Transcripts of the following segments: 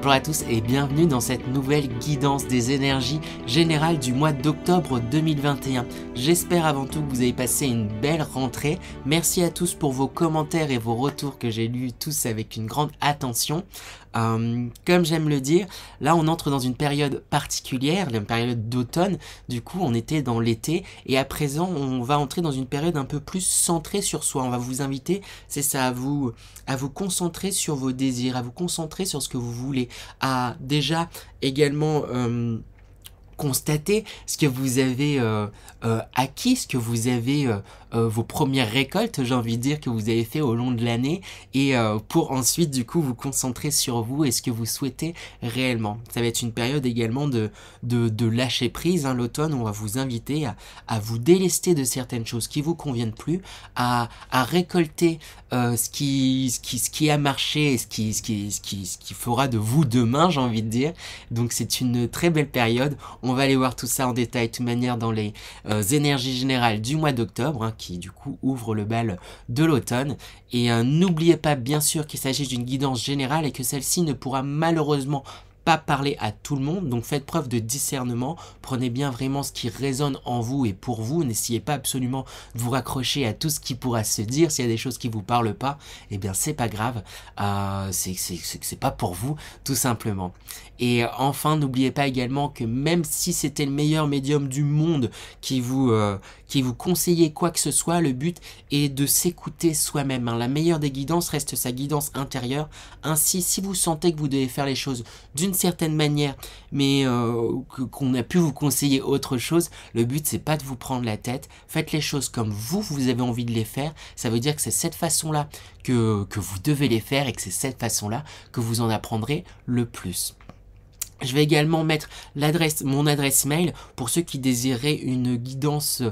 Bonjour à tous et bienvenue dans cette nouvelle guidance des énergies générales du mois d'octobre 2021. J'espère avant tout que vous avez passé une belle rentrée. Merci à tous pour vos commentaires et vos retours que j'ai lus tous avec une grande attention. Comme j'aime le dire, là on entre dans une période particulière, une période d'automne. Du coup on était dans l'été et à présent on va entrer dans une période un peu plus centrée sur soi. On va vous inviter, c'est ça, à vous concentrer sur vos désirs, à vous concentrer sur ce que vous voulez, à déjà également constater ce que vous avez acquis, ce que vous avez vos premières récoltes, j'ai envie de dire, que vous avez fait au long de l'année, et pour ensuite du coup vous concentrer sur vous et ce que vous souhaitez réellement. Ça va être une période également de lâcher prise, hein, l'automne. On va vous inviter à vous délester de certaines choses qui vous conviennent plus, à récolter ce qui a marché et ce qui fera de vous demain, j'ai envie de dire. Donc c'est une très belle période. On va aller voir tout ça en détail de toute manière dans les énergies générales du mois d'octobre, hein, qui du coup ouvre le bal de l'automne. Et n'oubliez pas bien sûr qu'il s'agit d'une guidance générale et que celle-ci ne pourra malheureusement pas parler à tout le monde, donc faites preuve de discernement, prenez bien vraiment ce qui résonne en vous et pour vous, n'essayez pas absolument de vous raccrocher à tout ce qui pourra se dire. S'il y a des choses qui vous parlent pas, eh bien c'est pas grave, c'est pas pour vous, tout simplement. Et enfin, n'oubliez pas également que même si c'était le meilleur médium du monde qui vous conseillait quoi que ce soit, le but est de s'écouter soi-même, hein. La meilleure des guidances reste sa guidance intérieure. Ainsi, si vous sentez que vous devez faire les choses d'une certaine manière, mais qu'on a pu vous conseiller autre chose, le but c'est pas de vous prendre la tête. Faites les choses comme vous avez envie de les faire. Ça veut dire que c'est cette façon-là que vous devez les faire et que c'est cette façon-là que vous en apprendrez le plus. Je vais également mettre mon adresse mail pour ceux qui désireraient une guidance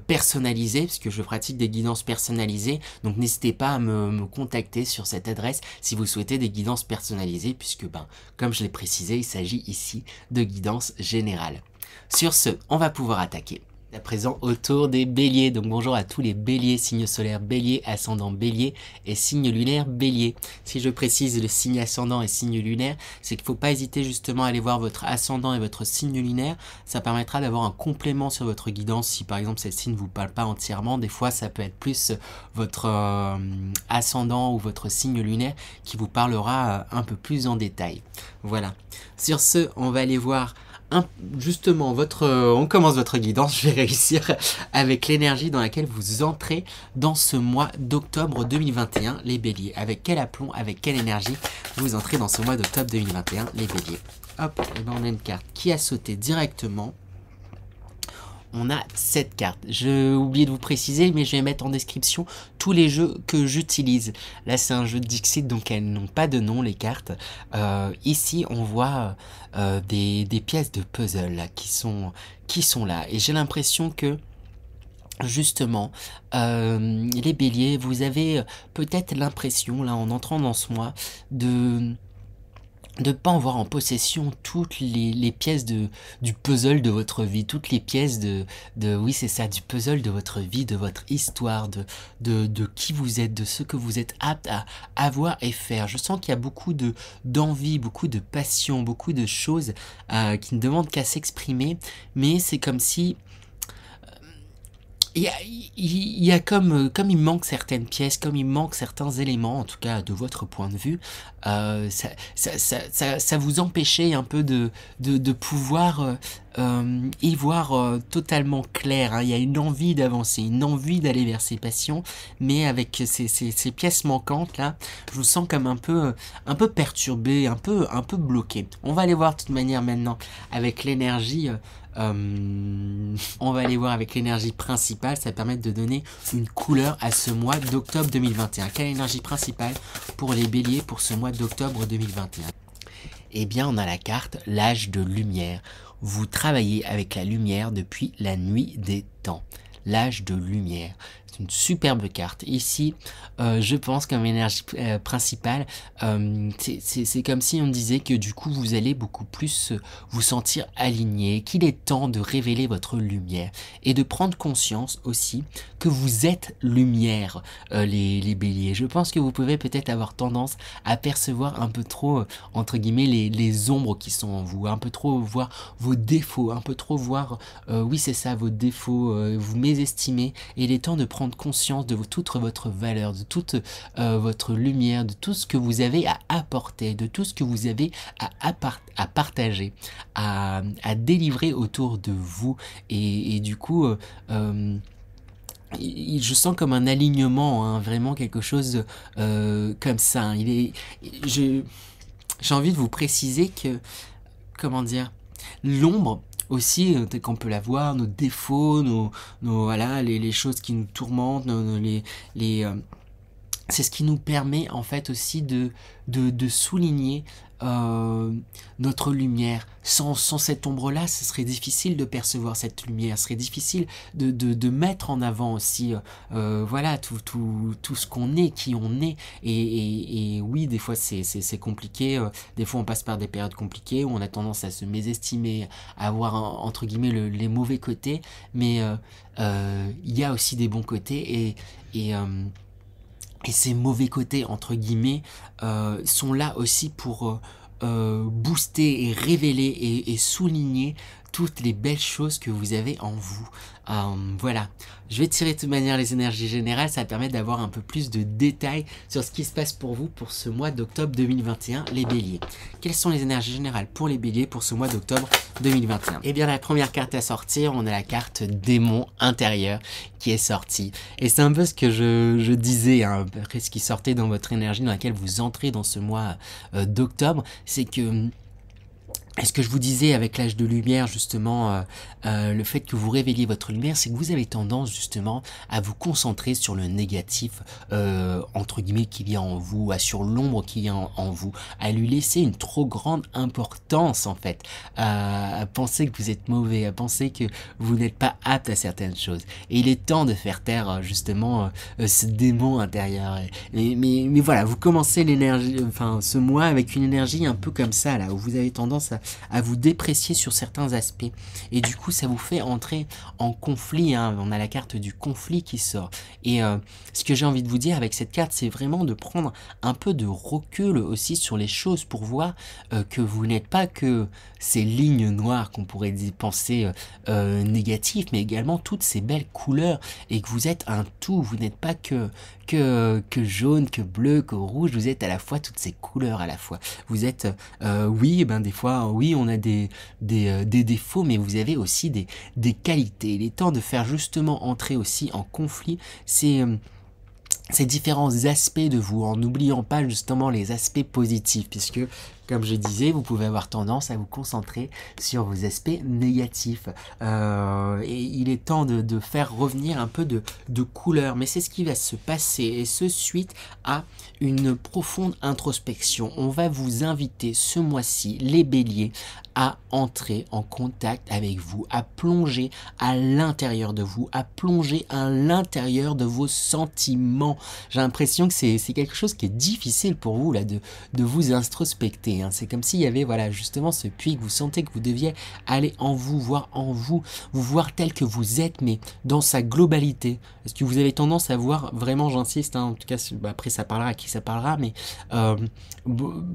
personnalisée, puisque je pratique des guidances personnalisées. Donc n'hésitez pas à me contacter sur cette adresse si vous souhaitez des guidances personnalisées, puisque comme je l'ai précisé, il s'agit ici de guidance générale. Sur ce, on va pouvoir attaquer. À présent autour des béliers, donc bonjour à tous les béliers, signe solaire bélier, ascendant bélier et signe lunaire bélier. Si je précise le signe ascendant et signe lunaire, c'est qu'il ne faut pas hésiter justement à aller voir votre ascendant et votre signe lunaire. Ça permettra d'avoir un complément sur votre guidance. Si par exemple celle-ci ne vous parle pas entièrement, des fois ça peut être plus votre ascendant ou votre signe lunaire qui vous parlera un peu plus en détail. Voilà. Sur ce, on va aller voir justement on commence votre guidance. Je vais réussir avec l'énergie dans laquelle vous entrez dans ce mois d'octobre 2021, les béliers. Avec quel aplomb, avec quelle énergie vous entrez dans ce mois d'octobre 2021, les béliers. Hop, et ben on a une carte qui a sauté directement. On a cette carte. J'ai oublié de vous préciser, mais je vais mettre en description tous les jeux que j'utilise. Là, c'est un jeu de Dixit, donc elles n'ont pas de nom, les cartes. Ici, on voit des pièces de puzzle là, qui sont là. Et j'ai l'impression que, justement, les béliers, vous avez peut-être l'impression, là, en entrant dans ce mois, de ne pas avoir en possession toutes les pièces du puzzle de votre vie, toutes les pièces oui c'est ça, du puzzle de votre vie, de votre histoire, de qui vous êtes, de ce que vous êtes apte à avoir et faire. Je sens qu'il y a beaucoup d'envie, beaucoup de passion, beaucoup de choses qui ne demandent qu'à s'exprimer, mais c'est comme si il y a comme il manque certaines pièces, comme il manque certains éléments, en tout cas de votre point de vue, ça vous empêchait un peu de pouvoir y voir totalement clair, hein. Il y a une envie d'avancer, une envie d'aller vers ses passions, mais avec ces pièces manquantes là, je vous sens comme un peu perturbé, un peu bloqué. On va aller voir de toute manière maintenant avec l'énergie. On va aller voir avec l'énergie principale, ça va permettre de donner une couleur à ce mois d'octobre 2021. Quelle énergie principale pour les béliers pour ce mois d'octobre 2021? Eh bien, on a la carte l'âge de lumière. Vous travaillez avec la lumière depuis la nuit des temps. L'âge de lumière. c'est une superbe carte. Ici, je pense comme énergie principale, c'est comme si on disait que du coup vous allez beaucoup plus vous sentir aligné, qu'il est temps de révéler votre lumière et de prendre conscience aussi que vous êtes lumière, les béliers. Je pense que vous pouvez peut-être avoir tendance à percevoir un peu trop, entre guillemets, les ombres qui sont en vous, un peu trop voir vos défauts, un peu trop voir, oui c'est ça, vos défauts, vous mésestimez, et il est temps de prendre conscience de toute votre valeur, de toute votre lumière, de tout ce que vous avez à apporter, de tout ce que vous avez à partager, à délivrer autour de vous, et du coup je sens comme un alignement, hein, vraiment quelque chose comme ça, hein. J'ai envie de vous préciser que, comment dire, l'ombre aussi, qu'on peut la voir, nos défauts, voilà, les choses qui nous tourmentent, c'est ce qui nous permet en fait aussi de souligner notre lumière. Sans cette ombre-là, ce serait difficile de percevoir cette lumière, ce serait difficile de mettre en avant aussi voilà, tout ce qu'on est, qui on est. Et oui, des fois c'est compliqué, des fois on passe par des périodes compliquées où on a tendance à se mésestimer, à avoir entre guillemets les mauvais côtés, mais il y a aussi des bons côtés, et ces mauvais côtés, entre guillemets, sont là aussi pour booster et révéler et souligner toutes les belles choses que vous avez en vous. Voilà, je vais tirer de toute manière les énergies générales, ça permet d'avoir un peu plus de détails sur ce qui se passe pour vous pour ce mois d'octobre 2021, les béliers. Quelles sont les énergies générales pour les béliers pour ce mois d'octobre 2021? Eh bien, la première carte à sortir, on a la carte démon intérieur qui est sortie. Et c'est un peu ce que je disais, hein, ce qui sortait dans votre énergie dans laquelle vous entrez dans ce mois d'octobre, c'est que est-ce que je vous disais avec l'âge de lumière justement, le fait que vous révéliez votre lumière, c'est que vous avez tendance justement à vous concentrer sur le négatif, entre guillemets, qu'il y a en vous, sur l'ombre qu'il y a en vous, à lui laisser une trop grande importance en fait, à penser que vous êtes mauvais, à penser que vous n'êtes pas apte à certaines choses. Et il est temps de faire taire justement ce démon intérieur. Mais voilà, vous commencez l'énergie, enfin ce mois avec une énergie un peu comme ça là, où vous avez tendance à vous déprécier sur certains aspects, et du coup ça vous fait entrer en conflit, hein. On a la carte du conflit qui sort, et ce que j'ai envie de vous dire avec cette carte, c'est vraiment de prendre un peu de recul aussi sur les choses pour voir que vous n'êtes pas que ces lignes noires qu'on pourrait penser négatives, mais également toutes ces belles couleurs, et que vous êtes un tout, vous n'êtes pas que jaune, que bleu, que rouge, vous êtes à la fois toutes ces couleurs à la fois. Vous êtes, oui, ben des fois, oui, on a des défauts, mais vous avez aussi des qualités. Il est temps de faire justement entrer aussi en conflit ces différents aspects de vous, en n'oubliant pas justement les aspects positifs, puisque, comme je disais, vous pouvez avoir tendance à vous concentrer sur vos aspects négatifs. Et il est temps de faire revenir un peu de couleur, mais c'est ce qui va se passer, et ce suite à une profonde introspection. On va vous inviter ce mois-ci, les béliers, à entrer en contact avec vous, à plonger à l'intérieur de vous, à plonger à l'intérieur de vos sentiments. J'ai l'impression que c'est quelque chose qui est difficile pour vous là, de vous introspecter, hein. C'est comme s'il y avait, voilà, justement ce puits, que vous sentez que vous deviez aller en vous voir tel que vous êtes, mais dans sa globalité. Est-ce que vous avez tendance à voir, vraiment j'insiste, hein, en tout cas après ça parlera à qui ça parlera, mais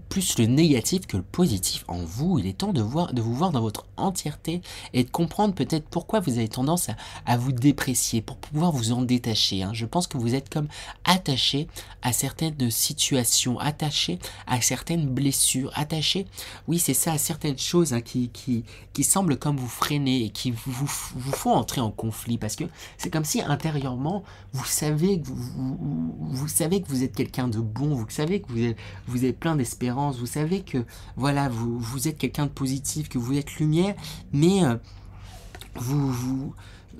plus le négatif que le positif en vous. Il est temps de vous voir dans votre entièreté, et de comprendre peut-être pourquoi vous avez tendance à vous déprécier, pour pouvoir vous en détacher, hein. Je pense que vous êtes comme attaché à certaines situations, attaché à certaines blessures, attaché, oui c'est ça, à certaines choses, hein, qui semblent comme vous freiner et qui vous font entrer en conflit, parce que c'est comme si intérieurement vous savez que vous savez que vous êtes quelqu'un de bon, vous savez que vous êtes plein d'espérance, vous savez que voilà, vous êtes quelqu'un de positif, que vous êtes lumière, mais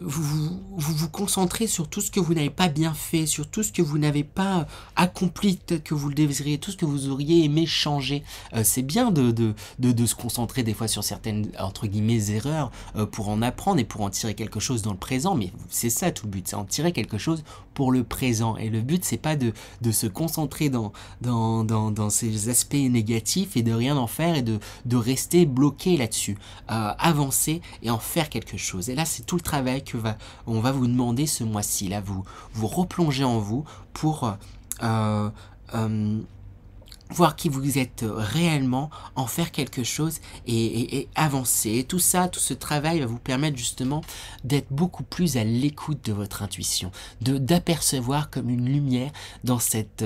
vous concentrez sur tout ce que vous n'avez pas bien fait, sur tout ce que vous n'avez pas accompli tel que vous le désiriez, tout ce que vous auriez aimé changer. C'est bien de se concentrer des fois sur certaines, entre guillemets, erreurs pour en apprendre et pour en tirer quelque chose dans le présent, mais c'est ça tout le but, c'est en tirer quelque chose pour le présent. Et le but, c'est pas de se concentrer dans ces aspects négatifs et de rien en faire et de rester bloqué là-dessus. Avancer et en faire quelque chose. Et là, c'est tout le travail on va vous demander ce mois-ci. Là, vous replongez en vous pour voir qui vous êtes réellement, en faire quelque chose et avancer. Et tout ça, tout ce travail va vous permettre justement d'être beaucoup plus à l'écoute de votre intuition, d'apercevoir comme une lumière dans cette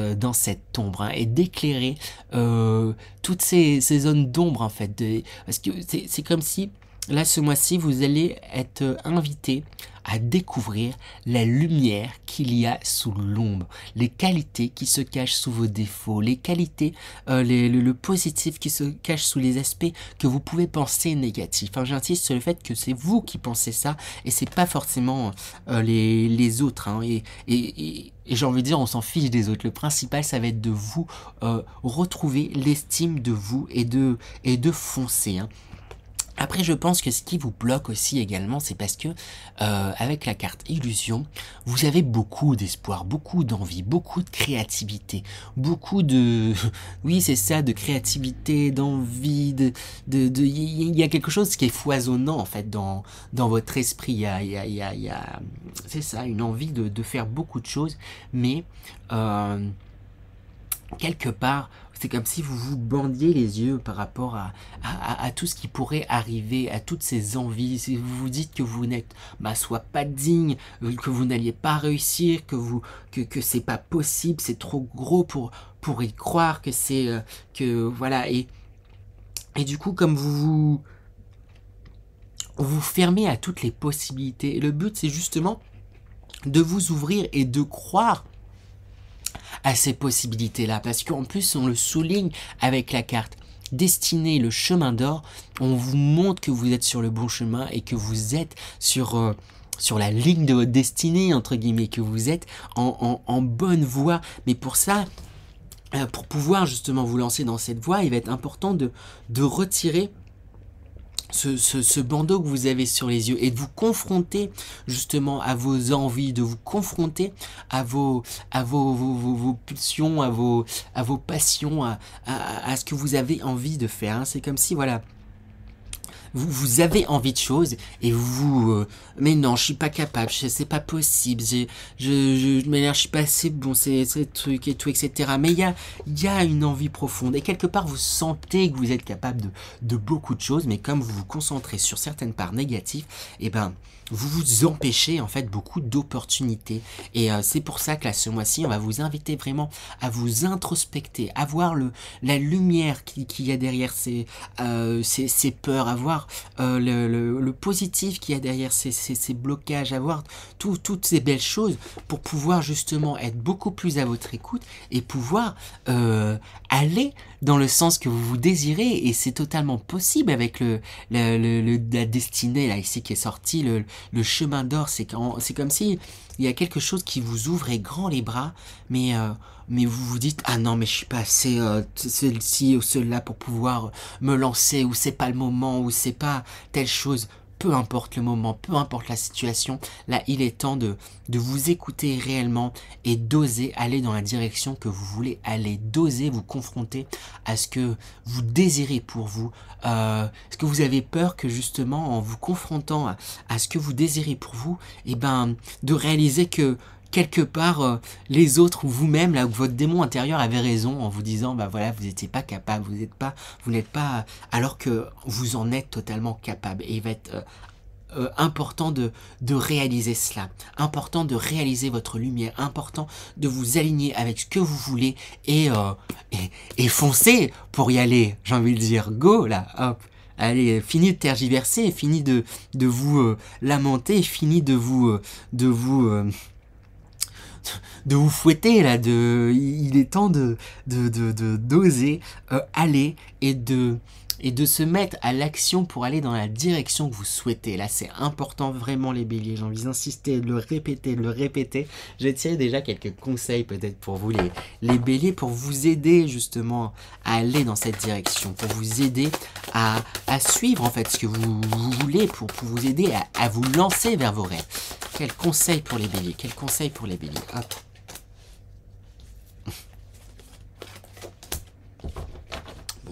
ombre, hein, et d'éclairer toutes ces zones d'ombre en fait. Parce que c'est comme si, là ce mois-ci, vous allez être invité à découvrir la lumière qu'il y a sous l'ombre, les qualités qui se cachent sous vos défauts, les qualités, le positif qui se cache sous les aspects que vous pouvez penser négatifs. Enfin, j'insiste sur le fait que c'est vous qui pensez ça et c'est pas forcément les autres. Hein. Et j'ai envie de dire, on s'en fiche des autres. Le principal, ça va être de vous retrouver l'estime de vous et de foncer. Hein. Après, je pense que ce qui vous bloque aussi également, c'est parce que avec la carte illusion, vous avez beaucoup d'espoir, beaucoup d'envie, beaucoup de créativité, beaucoup de, oui, c'est ça, de créativité, d'envie, il y a quelque chose qui est foisonnant en fait dans votre esprit. Il y a, c'est ça, une envie de faire beaucoup de choses, mais quelque part, c'est comme si vous vous bandiez les yeux par rapport à tout ce qui pourrait arriver, à toutes ces envies. Si vous vous dites que vous n'êtes soit pas digne, que vous n'alliez pas réussir, que c'est pas possible, c'est trop gros pour y croire, que c'est que voilà, et du coup, comme vous fermez à toutes les possibilités. Et le but, c'est justement de vous ouvrir et de croire à ces possibilités-là, parce qu'en plus on le souligne avec la carte destinée, le chemin d'or. On vous montre que vous êtes sur le bon chemin et que vous êtes sur la ligne de votre destinée, entre guillemets, que vous êtes en bonne voie. Mais pour ça, pour pouvoir justement vous lancer dans cette voie, il va être important de retirer ce bandeau que vous avez sur les yeux et de vous confronter justement à vos envies, de vous confronter à vos pulsions, à vos passions, à ce que vous avez envie de faire. Hein. C'est comme si, voilà, vous avez envie de choses et mais non, je suis pas capable, c'est pas possible, mais là, je suis pas assez bon, c'est truc et tout, etc. Mais il y a une envie profonde et quelque part vous sentez que vous êtes capable de beaucoup de choses, mais comme vous vous concentrez sur certaines parts négatives, et ben vous vous empêchez en fait beaucoup d'opportunités. Et c'est pour ça que là, ce mois-ci, on va vous inviter vraiment à vous introspecter, à voir la lumière qu'il y a derrière ces peurs, à voir le positif qu'il y a derrière ces blocages, à voir toutes ces belles choses pour pouvoir justement être beaucoup plus à votre écoute et pouvoir aller dans le sens que vous désirez. Et c'est totalement possible avec la destinée là ici qui est sortie, le chemin d'or. C'est comme si il y a quelque chose qui vous ouvrait grand les bras, mais vous vous dites ah non, mais je suis pas assez celle-ci ou celle-là pour pouvoir me lancer, ou c'est pas le moment, ou c'est pas telle chose. Peu importe le moment, peu importe la situation, là il est temps de vous écouter réellement et d'oser aller dans la direction que vous voulez aller, d'oser vous confronter à ce que vous désirez pour vous. Est-ce que vous avez peur que justement en vous confrontant à ce que vous désirez pour vous, et ben de réaliser que quelque part les autres ou vous-même, là où votre démon intérieur avait raison en vous disant bah voilà, vous n'étiez pas capable, vous n'êtes pas, alors que vous en êtes totalement capable. Et il va être important de réaliser cela, important de réaliser votre lumière, important de vous aligner avec ce que vous voulez et foncer pour y aller. J'ai envie de dire go là, hop. Allez, fini de tergiverser, fini de vous lamenter, fini de vous fouetter là, il est temps d'oser aller et de et de se mettre à l'action pour aller dans la direction que vous souhaitez. Là, c'est important vraiment les béliers, j'ai envie d'insister, de le répéter, de le répéter. J'ai tiré déjà quelques conseils peut-être pour vous les béliers, pour vous aider justement à aller dans cette direction, pour vous aider à suivre en fait ce que vous voulez, pour vous aider à vous lancer vers vos rêves. Quel conseil pour les béliers, quel conseil pour les béliers. Hop.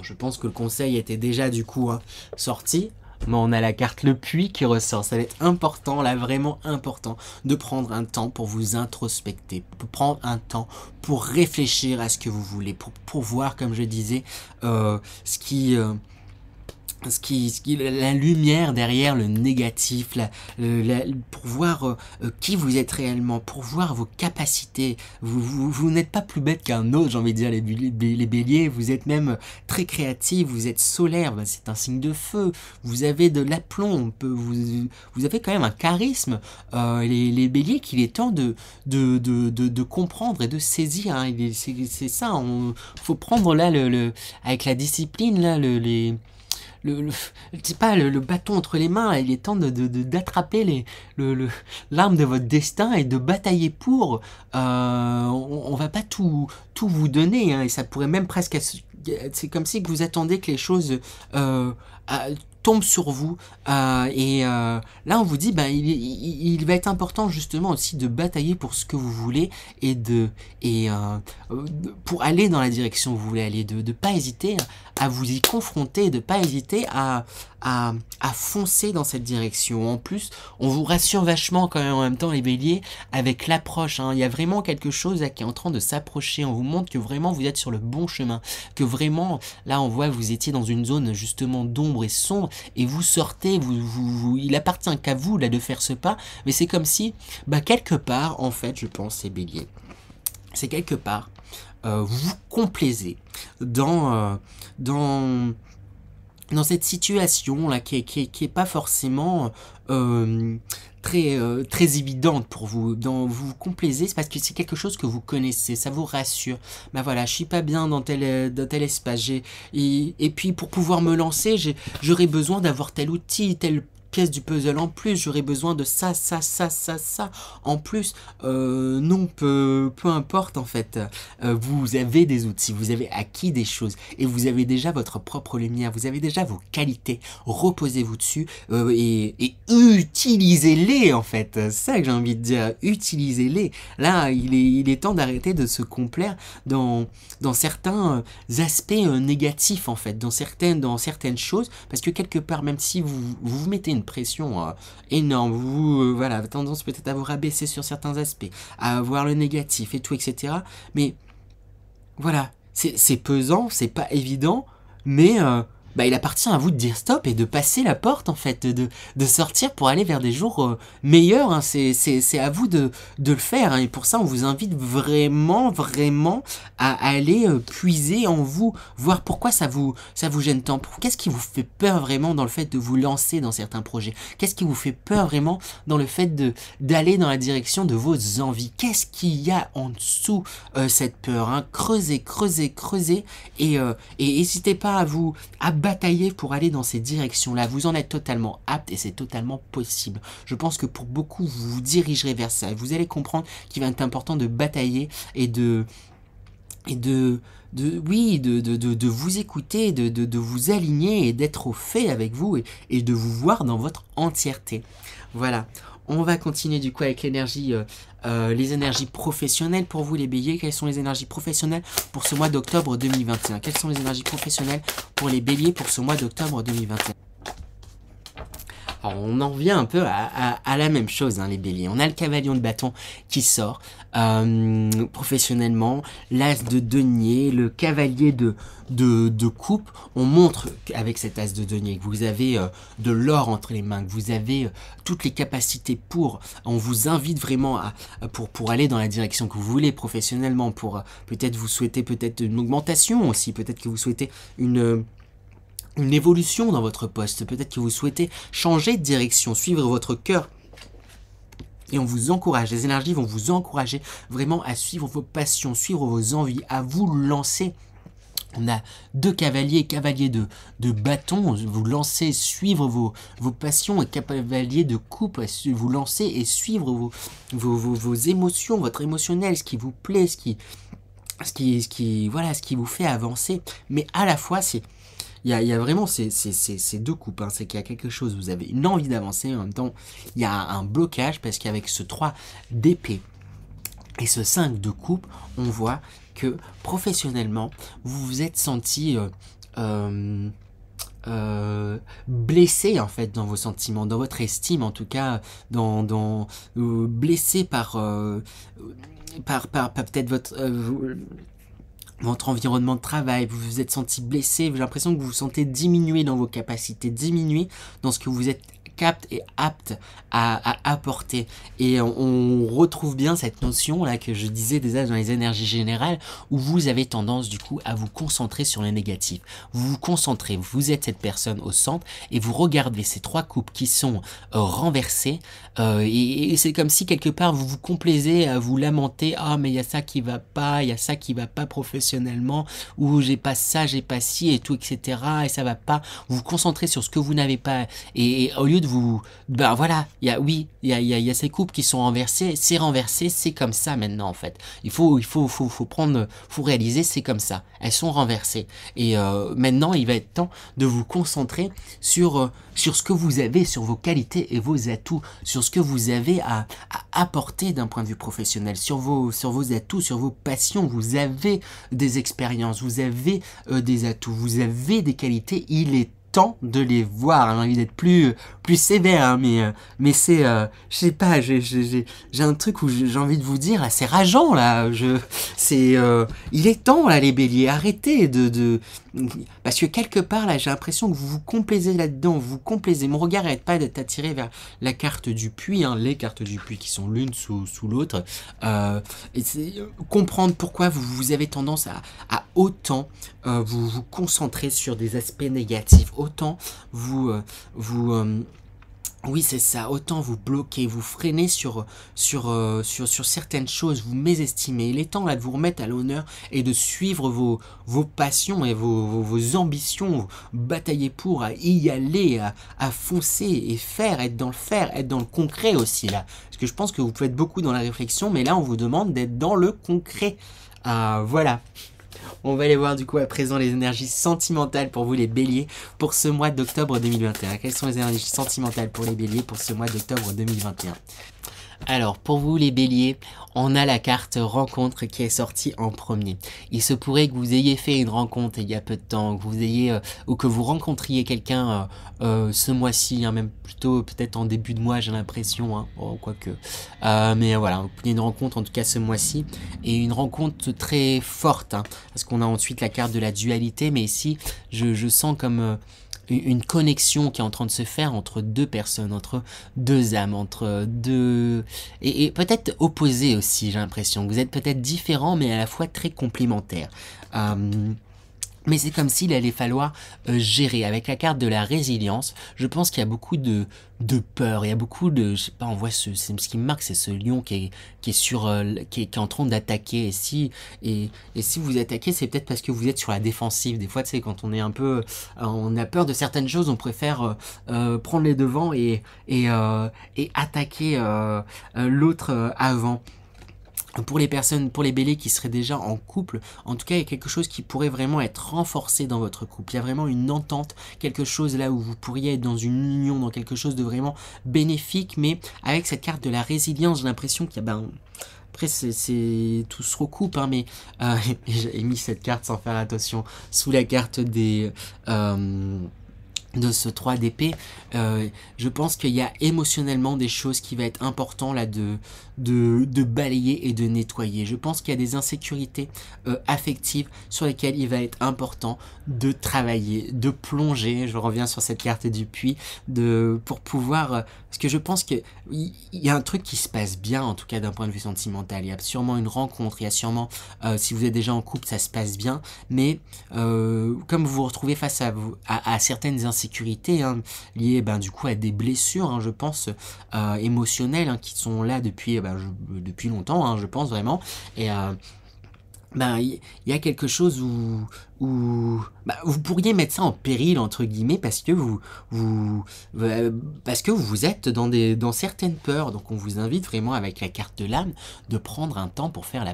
Je pense que le conseil était déjà du coup sorti, mais on a la carte le puits qui ressort. Ça va être important, là vraiment important, de prendre un temps pour vous introspecter, pour prendre un temps pour réfléchir à ce que vous voulez, pour voir, comme je disais, la lumière derrière le négatif, pour voir qui vous êtes réellement, pour voir vos capacités. Vous n'êtes pas plus bête qu'un autre, j'ai envie de dire, les béliers. Vous êtes même très créatifs, vous êtes solaire, c'est un signe de feu. Vous avez de l'aplomb, vous avez quand même un charisme. Les béliers, qu'il est temps de comprendre et de saisir. Hein. C'est ça, faut prendre là, avec la discipline, là, c'est pas le bâton entre les mains, il est temps d'attraper l'arme de votre destin et de batailler pour. On va pas tout vous donner, hein, et ça pourrait même presque... C'est comme si vous attendiez que les choses tombent sur vous, et là on vous dit il va être important justement aussi de batailler pour ce que vous voulez et pour aller dans la direction où vous voulez aller, de pas hésiter à vous y confronter, de pas hésiter à foncer dans cette direction. En plus, on vous rassure vachement quand même en même temps les béliers avec l'approche, hein. Il y a vraiment quelque chose là qui est en train de s'approcher. On vous montre que vraiment vous êtes sur le bon chemin, que vraiment là on voit que vous étiez dans une zone justement d'ombre et sombre, et vous sortez, il appartient qu'à vous là de faire ce pas, mais c'est comme si quelque part en fait, je pense, les béliers, c'est quelque part vous complaisez dans cette situation là qui est pas forcément très évidente pour vous. Vous vous complaisez, c'est parce que c'est quelque chose que vous connaissez, ça vous rassure. Voilà, je suis pas bien dans tel espace, et puis pour pouvoir me lancer, j'aurais besoin d'avoir tel outil, telle pièce du puzzle en plus, j'aurais besoin de ça en plus. Non, peu importe en fait, vous avez des outils, vous avez acquis des choses, et vous avez déjà votre propre lumière, vous avez déjà vos qualités. Reposez-vous dessus, et utilisez-les en fait. C'est ça que j'ai envie de dire, utilisez-les. Là, il est temps d'arrêter de se complaire dans certains aspects négatifs en fait, dans certaines choses, parce que quelque part, même si vous mettez une pression énorme, vous avez tendance peut-être à vous rabaisser sur certains aspects, à voir le négatif et tout, etc. Mais voilà, c'est pesant, c'est pas évident, mais il appartient à vous de dire stop et de passer la porte en fait, de sortir pour aller vers des jours meilleurs, hein. C'est à vous de le faire, hein. Et pour ça on vous invite vraiment à aller puiser en vous, voir pourquoi ça vous gêne tant, qu'est-ce qui vous fait peur vraiment dans le fait de vous lancer dans certains projets, qu'est-ce qui vous fait peur vraiment dans le fait d'aller dans la direction de vos envies, qu'est-ce qu'il y a en dessous cette peur, hein. Creusez, et n'hésitez pas à batailler pour aller dans ces directions-là. Vous en êtes totalement apte et c'est totalement possible. Je pense que pour beaucoup, vous vous dirigerez vers ça. Vous allez comprendre qu'il va être important de batailler et de vous écouter, de vous aligner et d'être au fait avec vous et de vous voir dans votre entièreté. Voilà. On va continuer du coup avec l'énergie, les énergies professionnelles pour vous les béliers. Quelles sont les énergies professionnelles pour ce mois d'octobre 2021? Quelles sont les énergies professionnelles pour les béliers pour ce mois d'octobre 2021? Alors on en revient un peu à la même chose, hein, les béliers. On a le cavalier de bâton qui sort professionnellement, l'as de denier, le cavalier de coupe. On montre avec cet as de denier que vous avez de l'or entre les mains, que vous avez toutes les capacités on vous invite vraiment pour aller dans la direction que vous voulez professionnellement, pour peut-être vous souhaitez peut-être une augmentation aussi, peut-être que vous souhaitez une évolution dans votre poste, peut-être que vous souhaitez changer de direction, suivre votre cœur. Et on vous encourage, les énergies vont vous encourager vraiment à suivre vos passions, suivre vos envies, à vous lancer On a deux cavaliers, cavalier de bâton, vous lancez, suivre vos passions, et cavalier de coupe, vous lancez et suivre vos émotions, votre émotionnel, ce qui vous plaît, voilà, ce qui vous fait avancer. Mais à la fois, il y a vraiment ces deux coupes, hein. C'est qu'il y a quelque chose, vous avez une envie d'avancer, en même temps, il y a un blocage, parce qu'avec ce 3 d'épée et ce 5 de coupe, on voit que professionnellement, vous vous êtes senti blessé en fait dans vos sentiments, dans votre estime en tout cas, blessé par peut-être votre environnement de travail, vous vous êtes senti blessé, j'ai l'impression que vous vous sentez diminué dans vos capacités, diminué dans ce que vous êtes capte et apte à apporter. Et on retrouve bien cette notion là que je disais déjà dans les énergies générales, où vous avez tendance du coup à vous concentrer sur le négatif. Vous vous concentrez, vous êtes cette personne au centre et vous regardez ces 3 coupes qui sont renversées et c'est comme si quelque part vous vous complaisez à vous lamenter, ah mais il y a ça qui va pas, il y a ça qui va pas professionnellement, ou j'ai pas ça, j'ai pas ci et tout, etc. et ça va pas. Vous vous concentrez sur ce que vous n'avez pas et au lieu de vous, ben voilà, il y a ces coupes qui sont renversées, c'est comme ça maintenant en fait. Il faut prendre, faut réaliser, c'est comme ça. Elles sont renversées et maintenant il va être temps de vous concentrer sur ce que vous avez, sur vos qualités et vos atouts, sur ce que vous avez à apporter d'un point de vue professionnel, sur vos atouts, sur vos passions. Vous avez des expériences, vous avez des atouts, vous avez des qualités. Il est temps de les voir. J'ai envie d'être plus sévère, hein, mais c'est, je sais pas, j'ai un truc où j'ai envie de vous dire, là, c'est rageant, là, il est temps, là, les béliers, arrêtez parce que quelque part, là, j'ai l'impression que vous vous complaisez là-dedans, vous vous complaisez. Mon regard n'arrête pas d'être attiré vers la carte du puits, hein, les cartes du puits qui sont l'une sous l'autre, et c'est comprendre pourquoi vous avez tendance à autant vous concentrer sur des aspects négatifs, autant oui, c'est ça. Autant vous bloquez, vous freinez sur certaines choses, vous mésestimez. Il est temps là de vous remettre à l'honneur et de suivre vos passions et vos ambitions, batailler pour, à y aller, à foncer et être dans le concret aussi là. Parce que je pense que vous pouvez être beaucoup dans la réflexion, mais là on vous demande d'être dans le concret. Voilà. On va aller voir du coup à présent les énergies sentimentales pour vous les béliers pour ce mois d'octobre 2021. Quelles sont les énergies sentimentales pour les béliers pour ce mois d'octobre 2021? Alors, pour vous les béliers, on a la carte rencontre qui est sortie en premier. Il se pourrait que vous ayez fait une rencontre il y a peu de temps, que vous ayez ou que vous rencontriez quelqu'un ce mois-ci, hein, même plutôt peut-être en début de mois, j'ai l'impression, hein, quoique. Mais voilà, vous prenez une rencontre en tout cas ce mois-ci, et une rencontre très forte, hein, parce qu'on a ensuite la carte de la dualité, mais ici, je sens comme une connexion qui est en train de se faire entre deux personnes, entre deux âmes, entre deux... Et peut-être opposés aussi, j'ai l'impression. Vous êtes peut-être différents, mais à la fois très complémentaires. Mais c'est comme s'il allait falloir gérer. Avec la carte de la résilience, je pense qu'il y a beaucoup de peur, il y a beaucoup de... Je sais pas, on voit ce qui me marque, c'est ce lion qui est en train d'attaquer. Et si vous attaquez, c'est peut-être parce que vous êtes sur la défensive. Des fois, tu sais, quand on est un peu... on a peur de certaines choses, on préfère prendre les devants et attaquer l'autre avant. Pour les béliers qui seraient déjà en couple, en tout cas, il y a quelque chose qui pourrait vraiment être renforcé dans votre couple. Il y a vraiment une entente, quelque chose là où vous pourriez être dans une union, dans quelque chose de vraiment bénéfique, mais avec cette carte de la résilience, j'ai l'impression qu'il y a... Après, tout se recoupe, hein, mais j'ai mis cette carte sans faire attention sous la carte de ce 3 d'épée. Je pense qu'il y a émotionnellement des choses qui va être important là de balayer et de nettoyer. Je pense qu'il y a des insécurités affectives sur lesquelles il va être important de travailler, de plonger. Je reviens sur cette carte du puits pour pouvoir... parce que je pense qu'il y a un truc qui se passe bien, en tout cas d'un point de vue sentimental. Il y a sûrement une rencontre, il y a sûrement... si vous êtes déjà en couple, ça se passe bien, mais comme vous vous retrouvez face à certaines insécurités, hein, liées du coup à des blessures, hein, je pense, émotionnelles, hein, qui sont là depuis longtemps, hein, je pense vraiment, et ben, il y a quelque chose où bah, vous pourriez mettre ça en péril entre guillemets vous parce que vous êtes dans certaines peurs. Donc on vous invite vraiment avec la carte de l'âme de prendre un temps pour faire la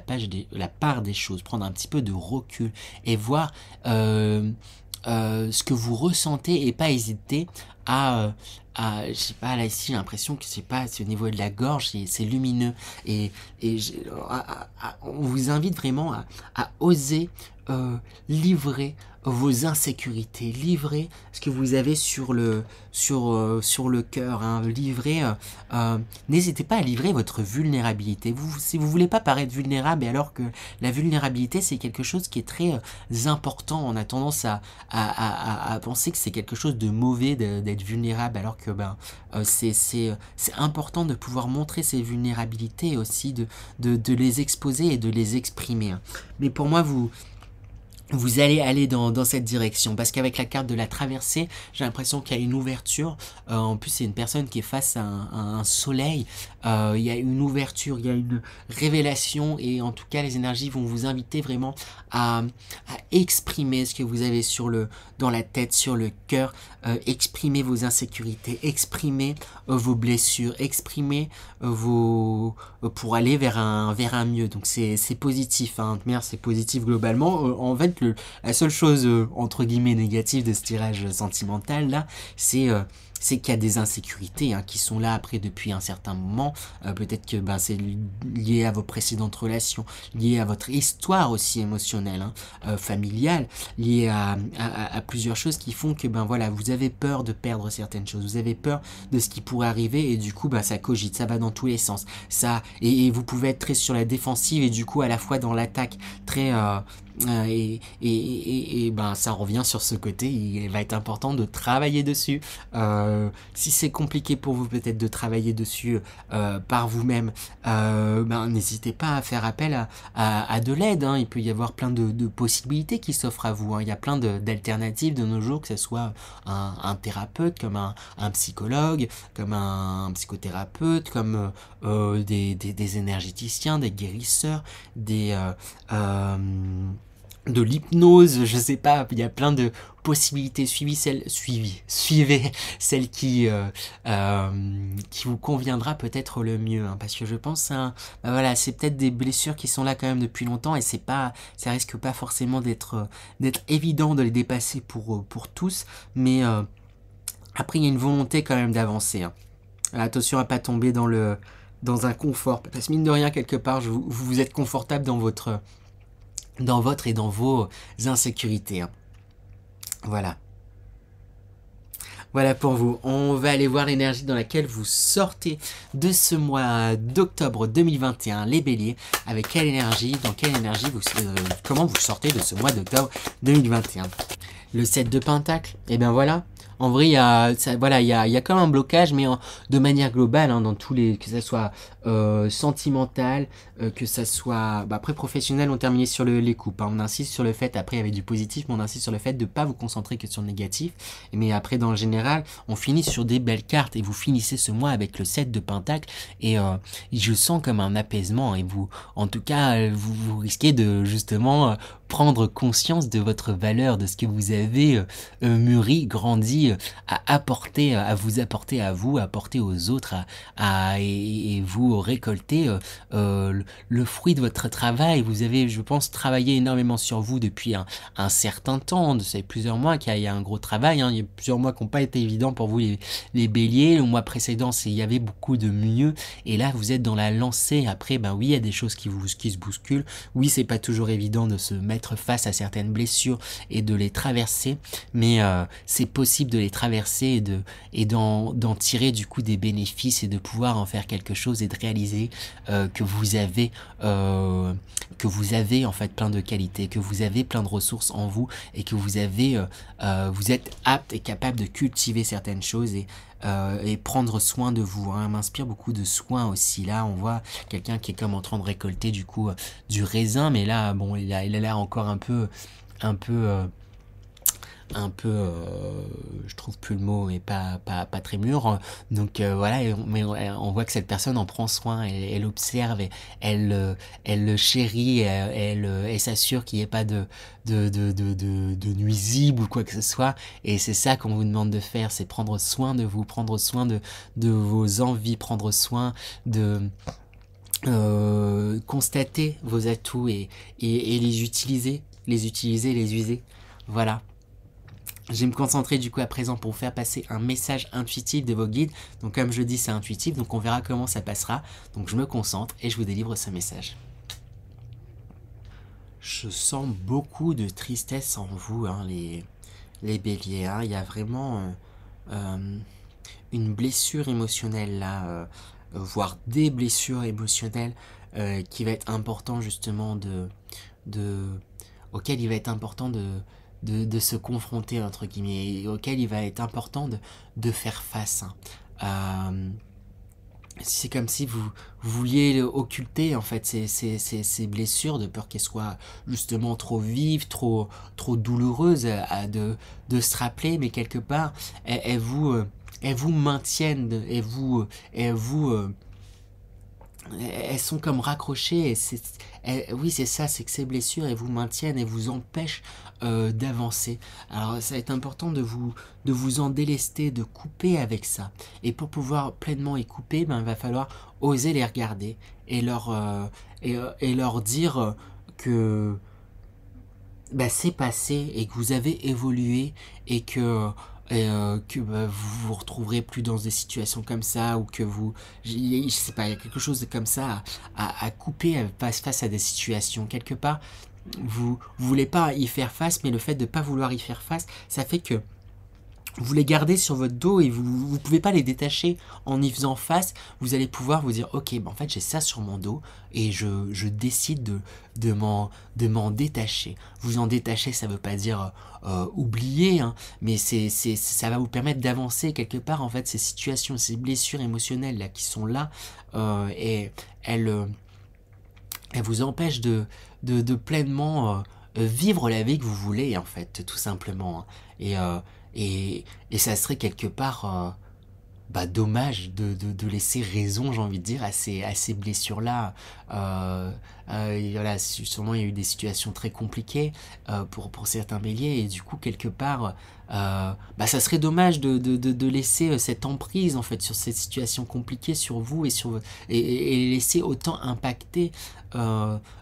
part des choses, prendre un petit peu de recul et voir ce que vous ressentez et pas hésiter à je sais pas, là ici j'ai l'impression que c'est au niveau de la gorge, c'est lumineux et on vous invite vraiment à oser livrer vos insécurités, livrer ce que vous avez sur le cœur, hein, n'hésitez pas à livrer votre vulnérabilité. Si vous voulez pas paraître vulnérable, alors que la vulnérabilité c'est quelque chose qui est très important, on a tendance à penser que c'est quelque chose de mauvais d'être vulnérable, alors que c'est important de pouvoir montrer ses vulnérabilités et aussi de les exposer et de les exprimer. Mais pour moi, vous allez aller dans cette direction, parce qu'avec la carte de la traversée, j'ai l'impression qu'il y a une ouverture. En plus, c'est une personne qui est face à un soleil. Il y a une ouverture, il y a une révélation, et en tout cas, les énergies vont vous inviter vraiment à exprimer ce que vous avez dans la tête, sur le cœur. Exprimer vos insécurités, exprimer vos blessures, exprimer pour aller vers un mieux. Donc c'est positif, hein. C'est positif globalement. En fait, la seule chose entre guillemets négative de ce tirage sentimental là, c'est qu'il y a des insécurités, hein, qui sont là après depuis un certain moment. Peut-être que c'est lié à vos précédentes relations, lié à votre histoire aussi émotionnelle, hein, familiale, lié à plusieurs choses qui font que voilà, vous avez peur de perdre certaines choses, vous avez peur de ce qui pourrait arriver, et du coup ça cogite, ça va dans tous les sens, et vous pouvez être très sur la défensive et du coup à la fois dans l'attaque très ça revient sur ce côté. Il va être important de travailler dessus. Si c'est compliqué pour vous peut-être de travailler dessus par vous-même, n'hésitez pas à faire appel à de l'aide, hein. Il peut y avoir plein de possibilités qui s'offrent à vous, hein. Il y a plein d'alternatives de nos jours, que ce soit un thérapeute, comme un psychologue, comme un psychothérapeute, comme des énergéticiens, des guérisseurs, de l'hypnose, je sais pas, il y a plein de possibilités. Suivez celle qui vous conviendra peut-être le mieux, hein, parce que je pense voilà, c'est peut-être des blessures qui sont là quand même depuis longtemps, et ça risque pas forcément d'être évident de les dépasser pour tous, mais après il y a une volonté quand même d'avancer, hein. Attention à pas tomber dans un confort, parce que mine de rien quelque part vous êtes confortable dans votre et dans vos insécurités, hein. Voilà. Voilà pour vous. On va aller voir l'énergie dans laquelle vous sortez de ce mois d'octobre 2021, les béliers. Avec quelle énergie, comment vous sortez de ce mois d'octobre 2021. Le 7 de Pentacle, et bien voilà. En vrai, il y a comme un blocage, mais de manière globale, hein, dans tous les, que ça soit sentimental, que ça soit après professionnel. On terminait sur les coupes, hein. On insiste sur le fait, après il y avait du positif, mais on insiste sur le fait de ne pas vous concentrer que sur le négatif. Mais après, dans le général, on finit sur des belles cartes, et vous finissez ce mois avec le 7 de Pentacle, et je sens comme un apaisement, et vous, en tout cas, vous risquez de justement prendre conscience de votre valeur, de ce que vous avez mûri, grandi, à vous apporter à vous, à apporter aux autres, et vous récolter le fruit de votre travail. Vous avez, je pense, travaillé énormément sur vous depuis un certain temps. Ça fait plusieurs mois qu'il y a un gros travail, hein. Il y a plusieurs mois qui n'ont pas été évidents pour vous, les béliers. Le mois précédent, il y avait beaucoup de mieux, et là vous êtes dans la lancée. Après, oui, il y a des choses qui se bousculent. Oui, c'est pas toujours évident de se mettre face à certaines blessures et de les traverser, mais c'est possible de les traverser et d'en tirer du coup des bénéfices, et de pouvoir en faire quelque chose, et de réaliser que vous avez en fait plein de qualités, que vous avez plein de ressources en vous, et que vous êtes apte et capable de cultiver certaines choses, et prendre soin de vous, hein. M'inspire beaucoup de soin aussi. Là on voit quelqu'un qui est comme en train de récolter du coup du raisin, mais là bon, il a l'air encore un peu un peu, je trouve plus le mot, et pas très mûr. Donc voilà, mais on voit que cette personne en prend soin, elle observe, et elle le chérit, elle s'assure qu'il n'y ait pas de nuisible ou quoi que ce soit. Et c'est ça qu'on vous demande de faire, c'est prendre soin de vous, prendre soin de vos envies, prendre soin de constater vos atouts et les utiliser, les user. Voilà. Je vais me concentrer du coup à présent pour vous faire passer un message intuitif de vos guides. Donc comme je dis, c'est intuitif, donc on verra comment ça passera. Donc je me concentre et je vous délivre ce message. Je sens beaucoup de tristesse en vous, hein, les béliers. Hein. Il y a vraiment une blessure émotionnelle là, voire des blessures émotionnelles qui va être important justement auquel il va être important de se confronter entre guillemets, et auquel il va être important de faire face. Hein. C'est comme si vous vouliez occulter en fait ces blessures de peur qu'elles soient justement trop vives, trop douloureuses de se rappeler, mais quelque part elles vous maintiennent, elles sont comme raccrochées. Oui, c'est ça, c'est que ces blessures, elles vous maintiennent et vous empêchent d'avancer. Alors, ça va être important de vous en délester, de couper avec ça. Et pour pouvoir pleinement y couper, ben, il va falloir oser les regarder et leur dire que bah, c'est passé et que vous avez évolué et que bah, vous vous retrouverez plus dans des situations comme ça, ou que je sais pas, il y a quelque chose de comme ça à couper face à des situations quelque part. Vous voulez pas y faire face, mais le fait de pas vouloir y faire face, ça fait que vous les gardez sur votre dos et vous pouvez pas les détacher. En y faisant face, vous allez pouvoir vous dire ok, ben en fait j'ai ça sur mon dos et je décide de m'en détacher. Vous en détacher, ça veut pas dire oublier, hein, mais ça va vous permettre d'avancer quelque part. En fait, ces situations, ces blessures émotionnelles là qui sont là, et elles vous empêchent de pleinement vivre la vie que vous voulez, en fait, tout simplement. Hein. Et ça serait quelque part bah, dommage de laisser raison, j'ai envie de dire, à ces blessures-là. Voilà, sûrement il y a eu des situations très compliquées pour certains béliers, et du coup, quelque part, bah, ça serait dommage de laisser cette emprise, en fait, sur ces situations compliquées, sur vous, et laisser autant impacter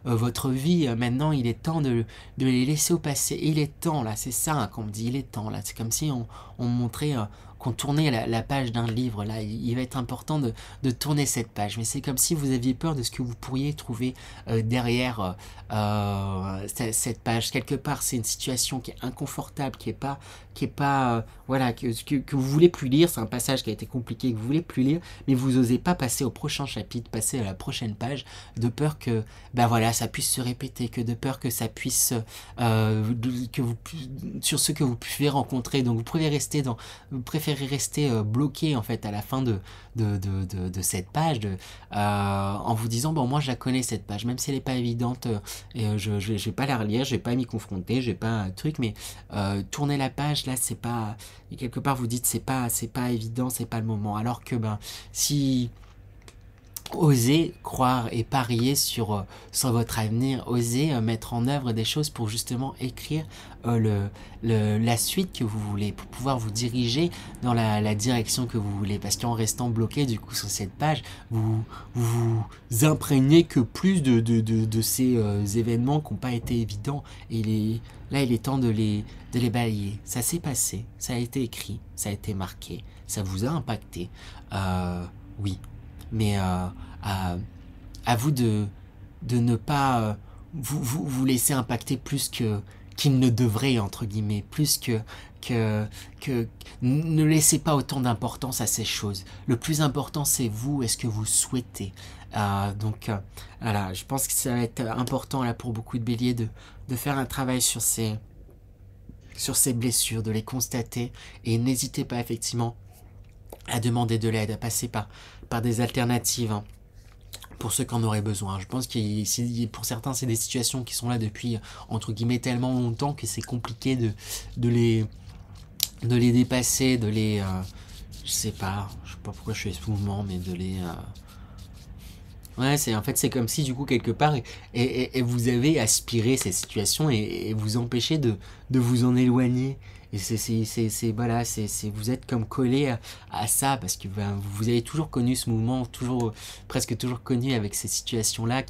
votre vie. Maintenant, il est temps de les laisser au passé. Il est temps, là, c'est ça hein, qu'on me dit, il est temps, là. C'est comme si on montrait qu'on tournait la page d'un livre. Là, il va être important de tourner cette page. Mais c'est comme si vous aviez peur de ce que vous pourriez trouver derrière cette page. Quelque part, c'est une situation qui est inconfortable, qui est pas voilà, que vous voulez plus lire. C'est un passage qui a été compliqué, que vous voulez plus lire, mais vous osez pas passer au prochain chapitre, passer à la prochaine page, de peur que ben voilà, ça puisse se répéter, que de peur que ça puisse sur ce que vous pouvez rencontrer. Donc vous préférez rester bloqué en fait à la fin de cette page, en vous disant bon, moi je la connais cette page, même si elle est pas évidente, et je vais pas la relire, je vais pas m'y confronter, j'ai pas un truc, mais tourner la page là, c'est pas, et quelque part vous dites c'est pas évident, c'est pas le moment. Alors que ben si osez croire et parier sur votre avenir, osez mettre en œuvre des choses pour justement écrire la suite que vous voulez, pour pouvoir vous diriger dans la direction que vous voulez. Parce qu'en restant bloqué du coup sur cette page, vous imprégnez que plus de ces événements qui n'ont pas été évidents. Et là, il est temps de les balayer. Ça s'est passé, ça a été écrit, ça a été marqué, ça vous a impacté. Oui. Mais à vous de ne pas vous laisser impacter plus qu'il ne devrait, entre guillemets, plus que ne laissez pas autant d'importance à ces choses. Le plus important, c'est vous et ce que vous souhaitez. Donc voilà, je pense que ça va être important là pour beaucoup de béliers de faire un travail sur ces blessures, de les constater, et n'hésitez pas effectivement à demander de l'aide, à passer par des alternatives, hein, pour ceux qui en auraient besoin. Je pense que pour certains, c'est des situations qui sont là depuis, entre guillemets, tellement longtemps que c'est compliqué de les dépasser, je sais pas pourquoi je fais ce mouvement, mais de les... Ouais, en fait, c'est comme si, du coup, quelque part, et vous avez aspiré ces situations et vous empêchez de vous en éloigner. Et voilà, vous êtes comme collé à ça, parce que ben, vous avez toujours connu ce mouvement, presque toujours connu avec ces situations-là,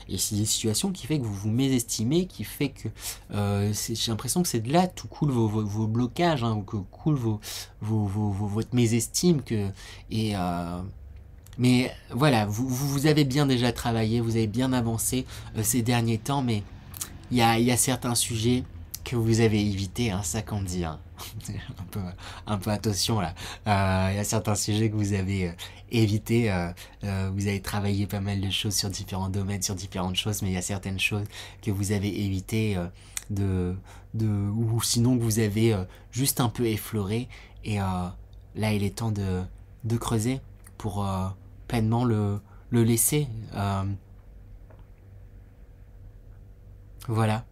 et c'est des situations qui fait que vous vous mésestimez, qui fait que, j'ai l'impression que c'est de là tout coule vos blocages, hein, que coule votre mésestime, mais voilà, vous avez bien déjà travaillé, vous avez bien avancé ces derniers temps, mais il y a certains sujets que vous avez évités, hein, ça qu'on dit, hein. un peu attention là. Il y a certains sujets que vous avez évités, vous avez travaillé pas mal de choses sur différents domaines, sur différentes choses, mais il y a certaines choses que vous avez évitées ou sinon que vous avez juste un peu effleuré, et là il est temps de creuser pour pleinement le laisser. Voilà.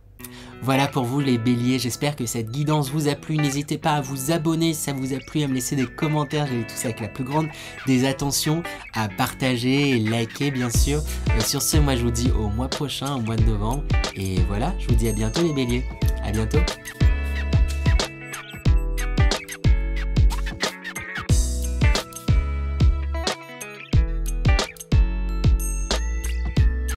Voilà pour vous les béliers, j'espère que cette guidance vous a plu. N'hésitez pas à vous abonner si ça vous a plu, à me laisser des commentaires, j'ai tout ça avec la plus grande des attentions, à partager et liker bien sûr. Sur ce, moi je vous dis au mois prochain, au mois de novembre, et voilà, je vous dis à bientôt les béliers, à bientôt.